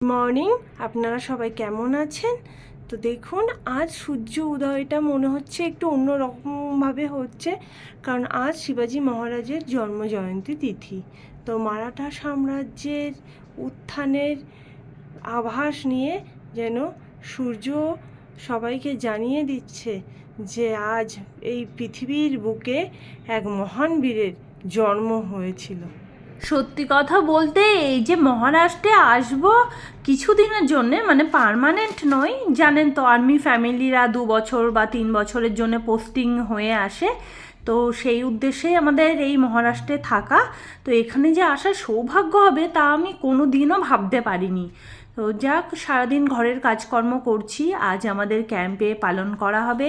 Morning, আপনারা সবাই কেমন আছেন? তো দেখুন, আজ সূর্য উদয়টা মনে হচ্ছে একটু অন্যরকমভাবে হচ্ছে, কারণ আজ শিবাজি মহারাজের জন্ম জয়ন্তী তিথি। তো মারাঠা সাম্রাজ্যের উত্থানের আভাস নিয়ে যেন সূর্য সবাইকে জানিয়ে দিচ্ছে যে আজ এই পৃথিবীর বুকে এক মহান বীরের জন্ম হয়েছিল। সত্যি কথা বলতে এই যে মহারাষ্ট্রে আসবো কিছুদিনের জন্যে, মানে পার্মানেন্ট নয়, জানেন তো আর্মি ফ্যামিলিরা 2 বছর বা 3 বছরের জন্য পোস্টিং হয়ে আসে। তো সেই উদ্দেশ্যেই আমাদের এই মহারাষ্ট্রে থাকা। তো এখানে যে আসার সৌভাগ্য হবে তা আমি কোনো দিনও ভাবতে পারিনি। তো যাক, সারাদিন ঘরের কাজকর্ম করছি। আজ আমাদের ক্যাম্পে পালন করা হবে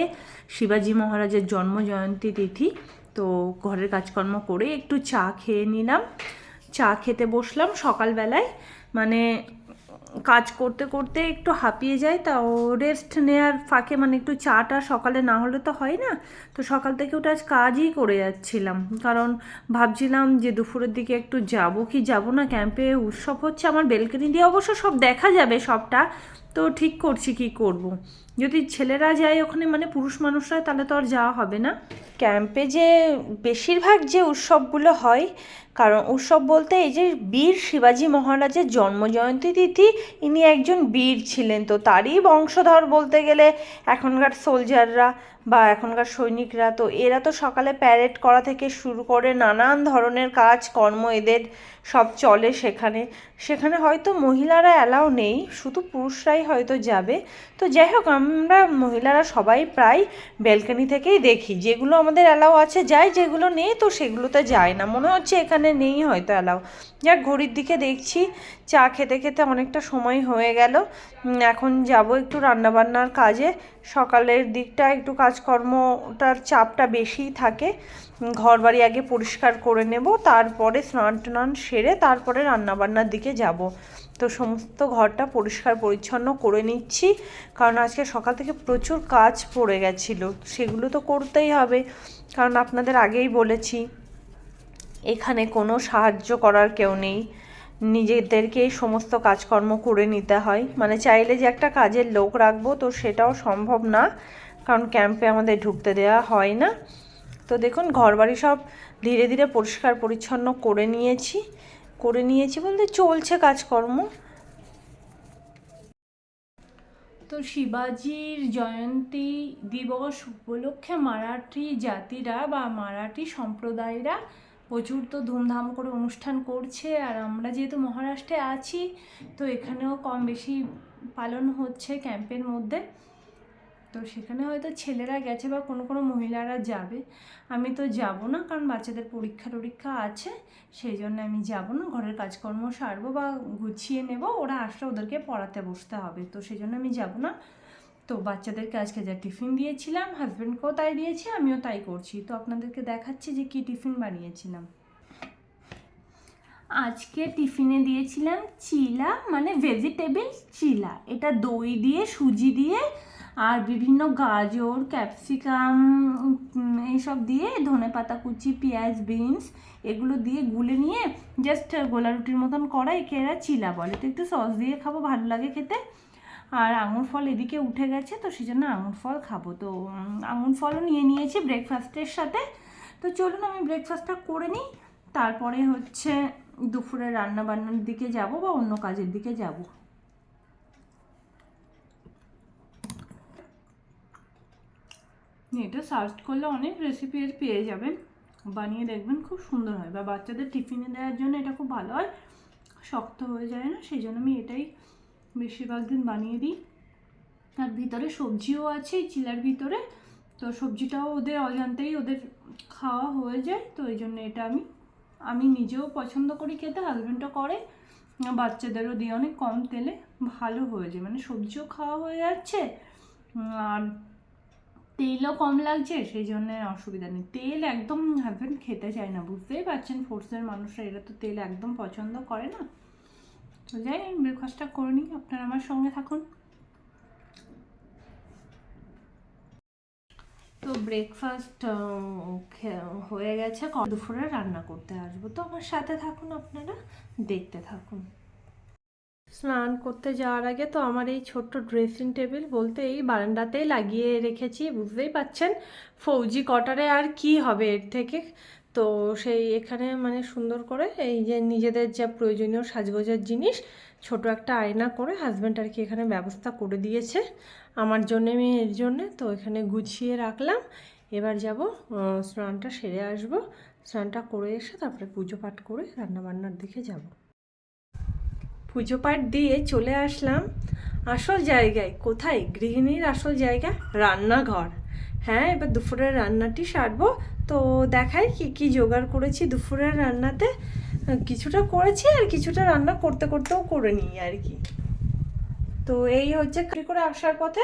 শিবাজি মহারাজের জন্ম জয়ন্তী তিথি। তো ঘরের কাজকর্ম করে একটু চা খেয়ে নিলাম, চা খেতে বসলাম সকালবেলায়। মানে কাজ করতে করতে একটু হাঁপিয়ে যায়, তাও রেস্ট নেওয়ার ফাঁকে মানে একটু চাটা সকালে না হলে তো হয় না। তো সকাল থেকে ওটা আজ কাজই করে যাচ্ছিলাম, কারণ ভাবছিলাম যে দুপুরের দিকে একটু যাব কি যাব না। ক্যাম্পে উৎসব হচ্ছে, আমার বেলকনি দিয়ে অবশ্য সব দেখা যাবে সবটা। তো ঠিক করছি কি করব। যদি ছেলেরা যায় ওখানে, মানে পুরুষ মানুষরা, তাহলে তো আর যাওয়া হবে না। ক্যাম্পে যে বেশিরভাগ যে উৎসবগুলো হয়, কারণ উৎসব বলতে এই যে বীর শিবাজি মহারাজের জন্মজয়ন্তী তিথি, ইনি একজন বীর ছিলেন, তো তারই বংশধর বলতে গেলে এখনকার সোলজাররা বা এখনকার সৈনিকরা। তো এরা তো সকালে প্যারেড করা থেকে শুরু করে নানান ধরনের কাজ কর্ম এদের সব চলে সেখানে। সেখানে হয়তো মহিলারা অ্যালাউ নেই, শুধু পুরুষরাই হয়তো যাবে। তো যাই হোক, আমরা মহিলারা সবাই প্রায় ব্যালকনি থেকেই দেখি, যেগুলো আমাদের অ্যালাউ আছে যাই, যেগুলো নেই তো সেগুলোতে যায় না। মনে হচ্ছে এখানে নেই হয়তো অ্যালাউ। যাক, ঘড়ির দিকে দেখছি চা খেতে খেতে অনেকটা সময় হয়ে গেল। এখন যাব একটু রান্নাবান্নার কাজে। সকালের দিকটা একটু কাজকর্মটার চাপটা বেশিই থাকে। ঘর বাড়ি আগে পরিষ্কার করে নেব, তারপরে স্নান টান সেরে তারপরে রান্নাবান্নার দিকে যাব। তো সমস্ত ঘরটা পরিষ্কার পরিচ্ছন্ন করে নিচ্ছি, কারণ আজকে সকাল থেকে প্রচুর কাজ পড়ে গেছিলো, সেগুলো তো করতেই হবে। কারণ আপনাদের আগেই বলেছি, এখানে কোনো সাহায্য করার কেউ নেই, নিজেদেরকেই সমস্ত কাজকর্ম করে নিতে হয়। মানে চাইলে যে একটা কাজের লোক রাখবো, তো সেটাও সম্ভব না, কারণ ক্যাম্পে আমাদের ঢুকতে দেওয়া হয় না। তো দেখুন, ঘরবাড়ি সব ধীরে ধীরে পরিষ্কার পরিচ্ছন্ন করে নিয়েছি বলতে চলছে কাজকর্ম। তো শিবাজির জয়ন্তী দিবস উপলক্ষে মারাঠি জাতিরা বা মারাঠি সম্প্রদায়রা প্রচুর তো ধুমধাম করে অনুষ্ঠান করছে। আর আমরা যেহেতু মহারাষ্ট্রে আছি, তো এখানেও কম বেশি পালন হচ্ছে ক্যাম্পের মধ্যে। তো সেখানে হয়তো ছেলেরা গেছে বা কোনো কোনো মহিলারা যাবে। আমি তো যাব না, কারণ বাচ্চাদের পরীক্ষা টরীক্ষা আছে, সেই জন্য আমি যাব না। ঘরের কাজকর্ম সারবো বা গুছিয়ে নেব, ওরা আসলে ওদেরকে পড়াতে বসতে হবে, তো সেই জন্য আমি যাব না। তো বাচ্চাদেরকে আজকে যা টিফিন দিয়েছিলাম, হাজব্যান্ডকেও তাই দিয়েছি, আমিও তাই করছি। তো আপনাদেরকে দেখাচ্ছি যে কি টিফিন বানিয়েছিলাম। আজকে টিফিনে দিয়েছিলাম চিলা, মানে ভেজিটেবল চিলা। এটা দই দিয়ে, সুজি দিয়ে, আর বিভিন্ন গাজর, ক্যাপসিকাম, এইসব দিয়ে, ধনেপাতা কুচি, পেঁয়াজ, বিনস, এগুলো দিয়ে গুলে নিয়ে জাস্ট গোলা রুটির মতন করা, একে এরা চিলা বলে। তো একটু সস দিয়ে খাবো, ভালো লাগে খেতে। আর আঙুর ফল এদিকে উঠে গেছে, তো সেই জন্য আঙুর ফল খাবো। তো আঙুর ফলও নিয়ে নিয়েছি ব্রেকফাস্টের সাথে। তো চলুন আমি ব্রেকফাস্টটা করে নিই, তারপরে হচ্ছে দুপুরে রান্না বান্নার দিকে যাব বা অন্য কাজের দিকে যাব। এটা সার্চ করলে অনেক রেসিপি পেয়ে যাবেন, বানিয়ে দেখবেন, খুব সুন্দর হয়। বা বাচ্চাদের টিফিনে দেওয়ার জন্য এটা খুব ভালো হয়, শক্ত হয়ে যায় না, সেই জন্য আমি এটাই বেশিরভাগ দিন বানিয়ে দিই। আর ভিতরে সবজিও আছে এই চিলার ভিতরে, তো সবজিটাও ওদের অজান্তেই ওদের খাওয়া হয়ে যায়। তো এই জন্য এটা আমি নিজেও পছন্দ করি খেতে, হাজব্যান্ডও করে, বাচ্চাদেরও দিই। অনেক কম তেলে ভালো হয়ে যায়, মানে সবজিও খাওয়া হয়ে যাচ্ছে আর তেলও কম লাগছে, সেই জন্য অসুবিধা নেই। তেল একদম হাজব্যান্ড খেতে চায় না, বুঝতেই পারছেন, ফোর্সের মানুষরা, এরা তো তেল একদম পছন্দ করে না। তো যাই, ব্রেকফাস্টটা করে নিই, আপনারা আমার সঙ্গে থাকুন। তো ব্রেকফাস্ট হয়ে গেছে, দুপুরে রান্না করতে আসবো, তো আমার সাথে থাকুন, আপনারা দেখতে থাকুন। স্নান করতে যাওয়ার আগে তো আমার এই ছোট্ট ড্রেসিং টেবিল বলতে এই বারান্দাতেই লাগিয়ে রেখেছি, বুঝতেই পাচ্ছেন ফৌজি কটারে আর কি হবে এর থেকে। তো সেই এখানে মানে সুন্দর করে এই যে নিজেদের যা প্রয়োজনীয় সাজগোজার জিনিস ছোট একটা আয়না করে হাজব্যান্ড আর কি এখানে ব্যবস্থা করে দিয়েছে আমার জন্যে, মেয়ের জন্যে। তো এখানে গুছিয়ে রাখলাম। এবার যাব স্নানটা সেরে আসবো, স্নানটা করে এসে তারপরে পুজো পাঠ করে রান্নাবান্নার দিকে যাব। পুজো পাঠ দিয়ে চলে আসলাম আসল জায়গায়। কোথায়? গৃহিণীর আসল জায়গা, রান্নাঘর। হ্যাঁ, এবার দুপুরের রান্নাটি সারবো। তো দেখাই কি কি জোগাড় করেছি দুপুরের রান্নাতে। কিছুটা করেছি আর কিছুটা রান্না করতে করতেও করে নিই আর কি। তো এই হচ্ছে করে আসার পথে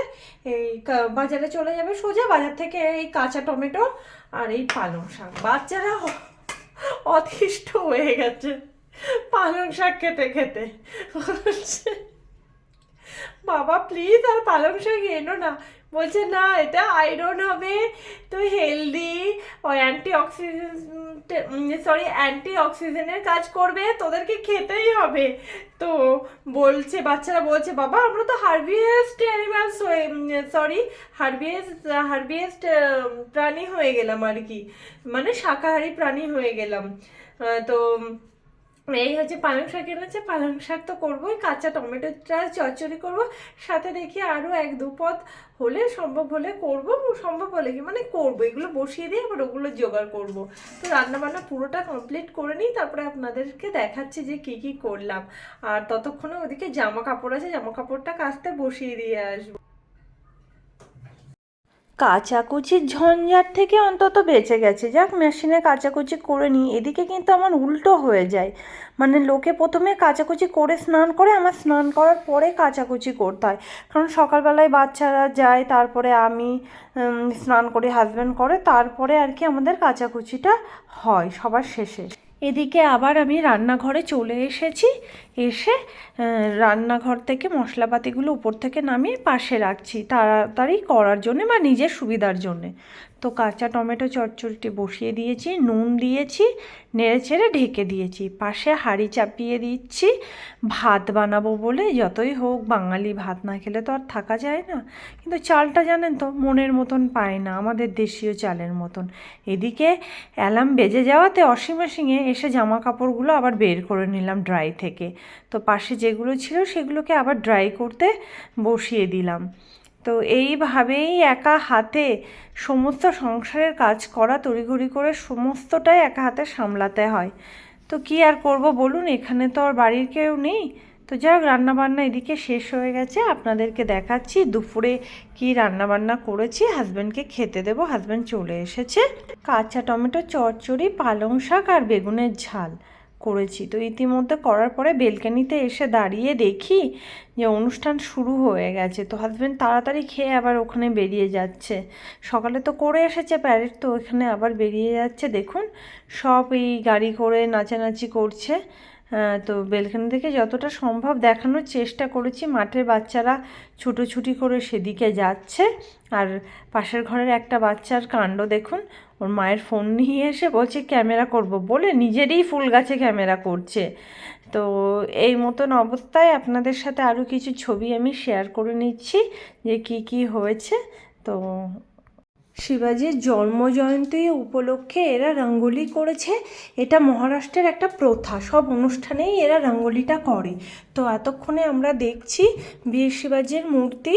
এই বাজারে চলে যাবে সোজা, বাজার থেকে এই কাঁচা টমেটো আর এই পালং শাক। বাচ্চারা অতিষ্ঠ হয়ে গেছে পালং শাক খেতে খেতে, বলছে বাবা প্লিজ আর পালং শাক এনো না। বলছে না এটা আয়রন হবে, তো হেলদি, অ্যান্টি অক্সিজেনের কাজ করবে, তোদেরকে খেতেই হবে। তো বলছে বাচ্চারা বলছে বাবা আমরা তো হার্বিয়েস্ট অ্যানিমালস হয়ে হার্বিয়েস্ট প্রাণী হয়ে গেলাম আর কি, মানে শাকাহারী প্রাণী হয়ে গেলাম। তো এই হচ্ছে পালং শাক এনেছে, পালং শাক তো করবোই, কাঁচা টমেটোটা চচ্চড়ি করবো, সাথে দেখি আরও এক দু পদ হলে সম্ভব হলে করবো, সম্ভব হলে কি মানে করবো, এগুলো বসিয়ে দিয়ে আবার ওগুলো জোগাড় করবো। তো রান্নাবান্না পুরোটা কমপ্লিট করে নিই, তারপরে আপনাদেরকে দেখাচ্ছি যে কী কী করলাম। আর ততক্ষণে ওদিকে জামা কাপড় আছে, জামা কাপড়টা কাচতে বসিয়ে দিয়ে আসবো। কাচাকুচির ঝঞ্ঝাট থেকে অন্তত বেঁচে গেছে, যাক মেশিনে কাচাকুচি করে নিই। এদিকে কিন্তু আমার উল্টো হয়ে যায়, মানে লোকে প্রথমে কাচাকুচি করে স্নান করে, আমার স্নান করার পরে কাচাকুচি করতে হয়, কারণ সকালবেলায় বাচ্চারা যায়, তারপরে আমি স্নান করি, হাজব্যান্ড করে, তারপরে আর কি আমাদের কাচাকুচিটা হয় সবার শেষে। এদিকে আবার আমি রান্নাঘরে চলে এসেছি, এসে রান্নাঘর থেকে মশলাপাতিগুলো উপর থেকে নামিয়ে পাশে রাখছি তাড়াতাড়ি করার জন্যে বা নিজের সুবিধার জন্যে। তো কাঁচা টমেটো চচ্চড়িটি বসিয়ে দিয়েছি, নুন দিয়েছি, নেড়ে চেড়ে ঢেকে দিয়েছি, পাশে হাঁড়ি চাপিয়ে দিচ্ছি। ভাত বানাবো বলে, যতই হোক বাঙালি ভাত না খেলে তো আর থাকা যায় না, কিন্তু চালটা জানেন তো মনের মতন পায় না, আমাদের দেশীয় চালের মতন। এদিকে অ্যালার্ম বেজে যাওয়াতে অসীমে এসে জামা কাপড়গুলো আবার বের করে নিলাম ড্রাই থেকে। তো পাশে যেগুলো ছিল সেগুলোকে আবার ড্রাই করতে বসিয়ে দিলাম। তো এইভাবেই একা হাতে সমস্ত সংসারের কাজ করা, তড়িঘড়ি করে সমস্তটাই একা হাতে সামলাতে হয়। তো কি আর করব বলুন, এখানে তো আর বাড়ির কেউ নেই। তো যাই হোক রান্নাবান্না এদিকে শেষ হয়ে গেছে, আপনাদেরকে দেখাচ্ছি দুপুরে কি রান্নাবান্না করেছি, হাজব্যান্ডকে খেতে দেবো, হাজব্যান্ড চলে এসেছে। কাঁচা টমেটো চচ্চড়ি, পালং শাক আর বেগুনের ঝাল করেছি। তো ইতিমধ্যে করার পরে বেলকানিতে এসে দাঁড়িয়ে দেখি যে অনুষ্ঠান শুরু হয়ে গেছে। তো হাজব্যান্ড তাড়াতাড়ি খেয়ে আবার ওখানে বেরিয়ে যাচ্ছে, সকালে তো করে এসেছে প্যারেড, তো ওখানে আবার বেরিয়ে যাচ্ছে। দেখুন সব এই গাড়ি করে নাচানাচি করছে। তো বেলকানি থেকে যতটা সম্ভব দেখানোর চেষ্টা করেছি, মাঠের বাচ্চারা ছুটোছুটি করে সেদিকে যাচ্ছে। আর পাশের ঘরের একটা বাচ্চার কাণ্ড দেখুন, ওর মায়ের ফোন নিয়ে এসে বলছে ক্যামেরা করব বলে নিজেরই ফুল গাছে ক্যামেরা করছে। তো এই মতন অবস্থায় আপনাদের সাথে আরও কিছু ছবি আমি শেয়ার করে নিচ্ছি যে কি কি হয়েছে। তো শিবাজির জন্মজয়ন্তী উপলক্ষে এরা রঙ্গোলি করেছে, এটা মহারাষ্ট্রের একটা প্রথা, সব অনুষ্ঠানেই এরা রঙ্গোলিটা করে। তো এতক্ষণে আমরা দেখছি বীর শিবাজির মূর্তি,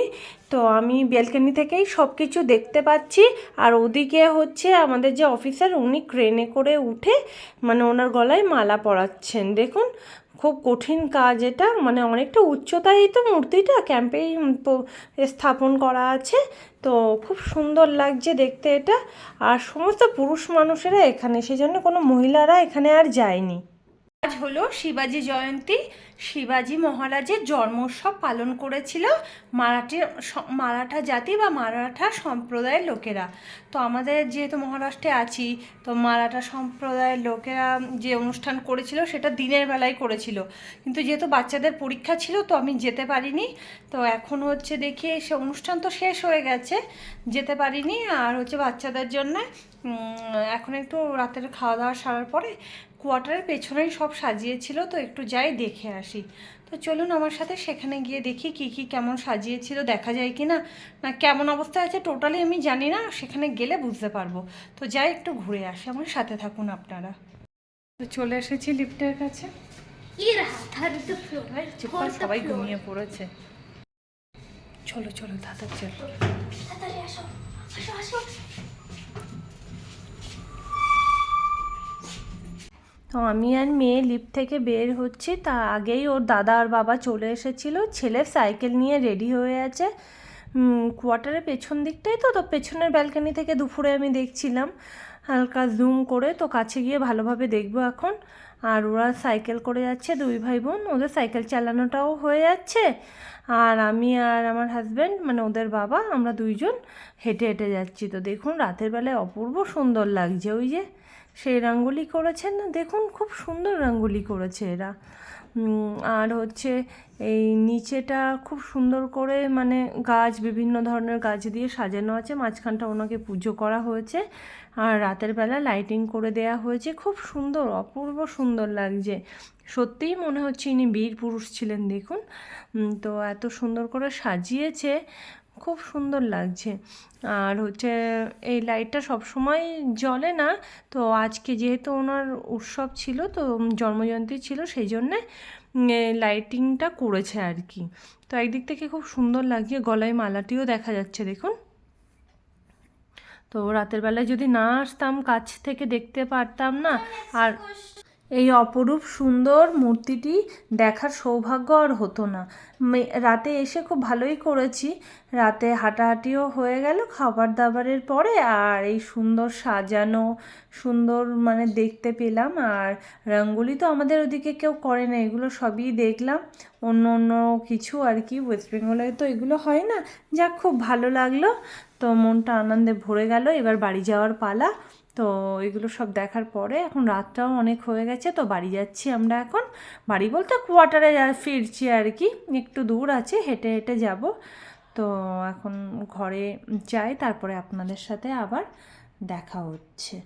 তো আমি ব্যালকনি থেকেই সব কিছু দেখতে পাচ্ছি। আর ওদিকে হচ্ছে আমাদের যে অফিসার, উনি ক্রেনে করে উঠে মানে ওনার গলায় মালা পরাচ্ছেন। দেখুন খুব কঠিন কাজ এটা, মানে অনেকটা উচ্চতায় তো মূর্তিটা ক্যাম্পেই স্থাপন করা আছে। তো খুব সুন্দর লাগছে দেখতে এটা। আর সমস্ত পুরুষ মানুষেরা এখানে, সেজন্য কোনো মহিলারা এখানে আর যায়নি। আজ হলো শিবাজি জয়ন্তী, শিবাজি মহারাজের জন্মোৎসব পালন করেছিল মারাঠা জাতি বা মারাঠা সম্প্রদায়ের লোকেরা। তো আমাদের যেহেতু মহারাষ্ট্রে আছি, তো মারাঠা সম্প্রদায়ের লোকেরা যে অনুষ্ঠান করেছিল সেটা দিনের বেলায় করেছিল, কিন্তু যেহেতু বাচ্চাদের পরীক্ষা ছিল তো আমি যেতে পারিনি। তো এখন হচ্ছে দেখি সে অনুষ্ঠান তো শেষ হয়ে গেছে, যেতে পারিনি। আর হচ্ছে বাচ্চাদের জন্য এখন একটু রাতের খাওয়া দাওয়া সারার পরে কোয়ার্টারের পেছনেই সব সাজিয়েছিল, তো একটু যাই দেখে আসি। তো চলুন আমার সাথে সেখানে গিয়ে দেখি কি কি কেমন সাজিয়েছিল, দেখা যায় কি না, না কেমন অবস্থায় আছে টোটালি আমি জানি না, সেখানে গেলে বুঝতে পারবো। তো যাই একটু ঘুরে আসি, আমার সাথে থাকুন আপনারা। তো চলে এসেছি লিফটের কাছে। চুপ কর, সবাই ঘুমিয়ে পড়েছে। চলো চলো দাদা চলো। তো আমি আর মেয়ে লিফট থেকে বের হচ্ছি, তা আগেই ওর দাদা আর বাবা চলে এসেছিলো। ছেলে সাইকেল নিয়ে রেডি হয়ে আছে কোয়ার্টারের পেছন দিকটাই, তো পেছনের ব্যালকনি থেকে দুপুরে আমি দেখছিলাম হালকা জুম করে, তো কাছে গিয়ে ভালোভাবে দেখবো এখন। আর ওরা সাইকেল করে যাচ্ছে, দুই ভাই বোন, ওদের সাইকেল চালানোটাও হয়ে যাচ্ছে। আর আমি আর আমার হাজব্যান্ড মানে ওদের বাবা, আমরা দুইজন হেঁটে হেঁটে যাচ্ছি। তো দেখুন রাতের বেলায় অপূর্ব সুন্দর লাগছে, ওই যে সেই রঙ্গোলি করেছেন না, দেখুন খুব সুন্দর রঙ্গোলি করেছে এরা। আর হচ্ছে এই নিচেটা খুব সুন্দর করে মানে গাছ, বিভিন্ন ধরনের গাছ দিয়ে সাজানো আছে, মাঝখানটা ওনাকে পুজো করা হয়েছে। আর রাতের বেলা লাইটিং করে দেয়া হয়েছে, খুব সুন্দর, অপূর্ব সুন্দর লাগছে। সত্যিই মনে হচ্ছে ইনি বীর পুরুষ ছিলেন, দেখুন। তো এত সুন্দর করে সাজিয়েছে, খুব সুন্দর লাগছে। আর হচ্ছে এই লাইটটা সবসময় জ্বলে না, তো আজকে যেহেতু ওনার উৎসব ছিল, তো জন্মজয়ন্তী ছিল, সেই জন্যে লাইটিংটা করেছে আর কি। তো একদিক থেকে খুব সুন্দর লাগছে, গলায় মালাটিও দেখা যাচ্ছে দেখুন। তো রাতের বেলায় যদি না আসতাম কাছ থেকে দেখতে পারতাম না, আর এই অপরূপ সুন্দর মূর্তিটি দেখার সৌভাগ্য আর হতো না। রাতে এসে খুব ভালোই করেছি, রাতে হাঁটাহাঁটিও হয়ে গেল খাবার দাবারের পরে, আর এই সুন্দর সাজানো সুন্দর মানে দেখতে পেলাম। আর রঙ্গোলি তো আমাদের ওদিকে কেউ করে না, এগুলো সবই দেখলাম, অন্য অন্য কিছু আর কি, ওয়েস্ট বেঙ্গলে তো এগুলো হয় না। যাক, খুব ভালো লাগলো, তো মনটা আনন্দে ভরে গেল। এবার বাড়ি যাওয়ার পালা। তো এগুলো সব দেখার পরে এখন রাতটাও অনেক হয়ে গেছে, তো বাড়ি যাচ্ছি আমরা এখন। বাড়ি বলতে কোয়ার্টারে ফিরছি আর কি, একটু দূর আছে, হেঁটে হেঁটে যাব। তো এখন ঘরে যাই, তারপরে আপনাদের সাথে আবার দেখা হচ্ছে।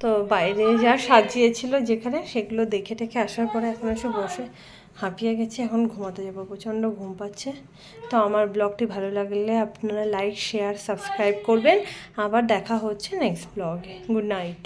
তো বাইরে যা সাজিয়েছিল যেখানে, সেগুলো দেখে টেখে আসার পরে এখন এসে বসে হাঁপিয়ে গেছি, এখন ঘুমাতে যাবো, প্রচণ্ড ঘুম পাচ্ছে। তো আমার ব্লগটি ভালো লাগলে আপনারা লাইক, শেয়ার, সাবস্ক্রাইব করবেন। আবার দেখা হচ্ছে নেক্সট ব্লগে। Good night.